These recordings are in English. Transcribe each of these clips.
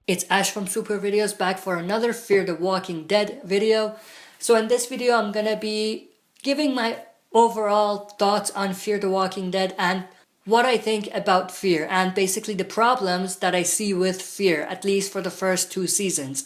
It's Ash from Super Videos back for another Fear the Walking Dead video. So in this video I'm gonna be giving my overall thoughts on Fear the Walking Dead and what I think about Fear and basically the problems that I see with Fear, at least for the first 2 seasons.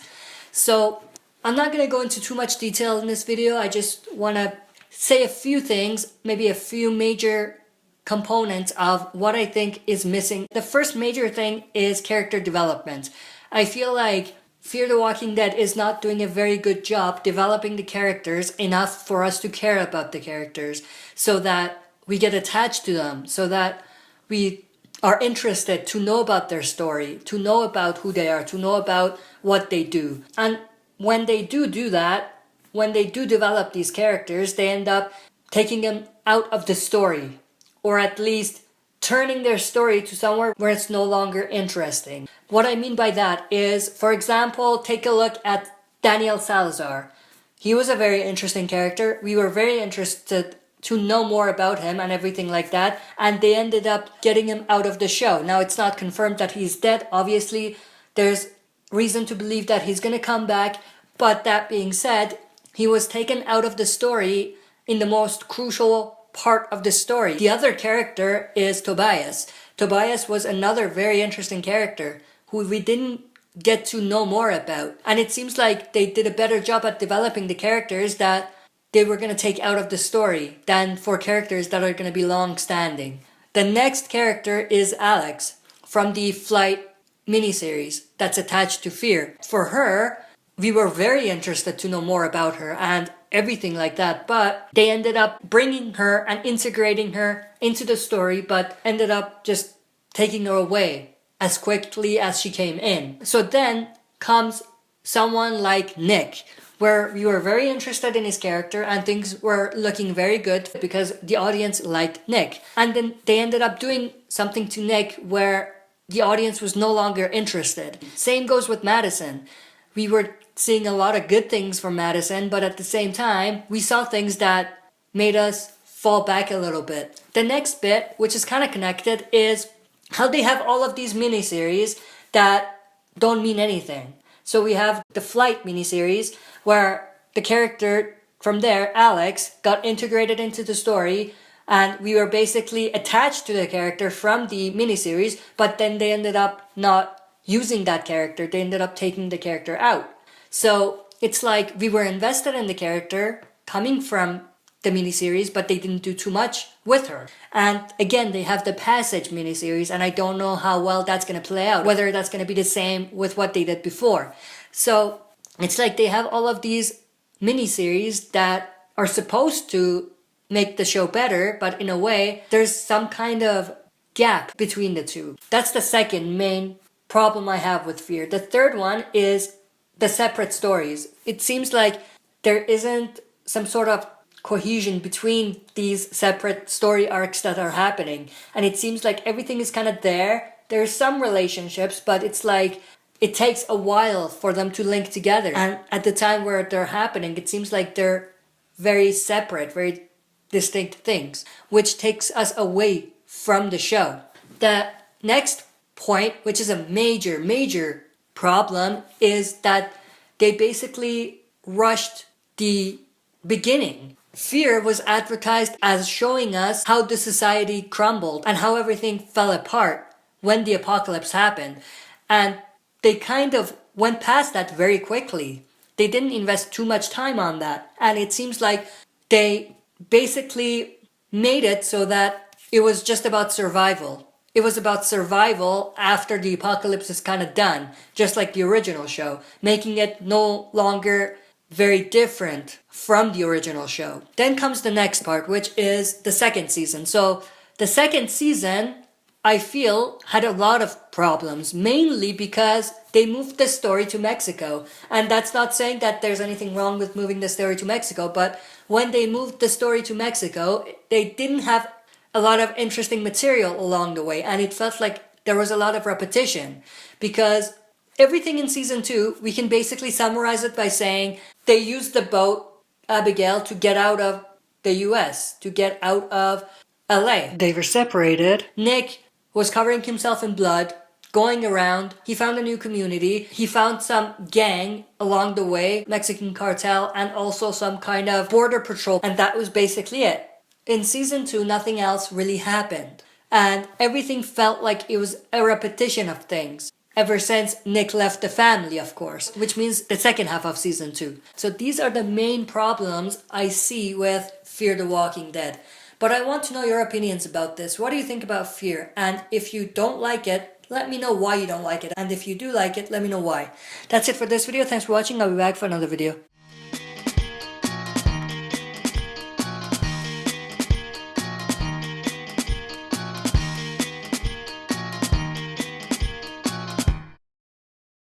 So I'm not gonna go into too much detail in this video. I just wanna say a few things, maybe a few major components of what I think is missing. The first major thing is character development. I feel like Fear the Walking Dead is not doing a very good job developing the characters enough for us to care about the characters so that we get attached to them, so that we are interested to know about their story, to know about who they are, to know about what they do. And when they do that, when they do develop these characters, they end up taking them out of the story, or at least turning their story to somewhere where it's no longer interesting. What I mean by that is, for example, take a look at Daniel Salazar. He was a very interesting character. We were very interested to know more about him and everything like that, and they ended up getting him out of the show. Now, it's not confirmed that he's dead. Obviously, there's reason to believe that he's gonna come back, but that being said, he was taken out of the story in the most crucial part of the story. The other character is Tobias. Tobias was another very interesting character who we didn't get to know more about. And it seems like they did a better job at developing the characters that they were going to take out of the story than for characters that are going to be long-standing. The next character is Alex from the Flight miniseries that's attached to Fear. For her, we were very interested to know more about her and everything like that, but they ended up bringing her and integrating her into the story, but ended up just taking her away as quickly as she came in. So then comes someone like Nick, where we were very interested in his character and things were looking very good because the audience liked Nick. And then they ended up doing something to Nick where the audience was no longer interested. Same goes with Madison. We were seeing a lot of good things from Madison, but at the same time, we saw things that made us fall back a little bit. The next bit, which is kind of connected, is how they have all of these miniseries that don't mean anything. So we have the Flight miniseries, where the character from there, Alex, got integrated into the story, and we were basically attached to the character from the miniseries, but then they ended up not using that character. They ended up taking the character out. So it's like we were invested in the character coming from the miniseries, but they didn't do too much with her. And again, they have the Passage miniseries, and I don't know how well that's going to play out, whether that's going to be the same with what they did before. So it's like they have all of these miniseries that are supposed to make the show better, but in a way, there's some kind of gap between the two. That's the second main problem I have with Fear. The third one is the separate stories. It seems like there isn't some sort of cohesion between these separate story arcs that are happening. And it seems like everything is kind of there. There's some relationships, but it's like it takes a while for them to link together. And at the time where they're happening, it seems like they're very separate, very distinct things, which takes us away from the show. The next point, which is a major problem, is that they basically rushed the beginning. Fear was advertised as showing us how the society crumbled and how everything fell apart when the apocalypse happened. And they kind of went past that very quickly. They didn't invest too much time on that. And it seems like they basically made it so that it was just about survival. It was about survival after the apocalypse is kind of done, just like the original show, making it no longer very different from the original show. Then comes the next part, which is the second season. So the second season, I feel, had a lot of problems, mainly because they moved the story to Mexico. And that's not saying that there's anything wrong with moving the story to Mexico, but when they moved the story to Mexico, they didn't have a lot of interesting material along the way, and it felt like there was a lot of repetition because everything in season 2, we can basically summarize it by saying they used the boat Abigail to get out of the US, to get out of LA. They were separated. Nick was covering himself in blood going around. He found a new community. He found some gang along the way, Mexican cartel, and also some kind of border patrol. And that was basically it. In season 2, nothing else really happened. And everything felt like it was a repetition of things. Ever since Nick left the family, of course, which means the second half of season 2. So these are the main problems I see with Fear the Walking Dead. But I want to know your opinions about this. What do you think about Fear? And if you don't like it, let me know why you don't like it. And if you do like it, let me know why. That's it for this video. Thanks for watching. I'll be back for another video.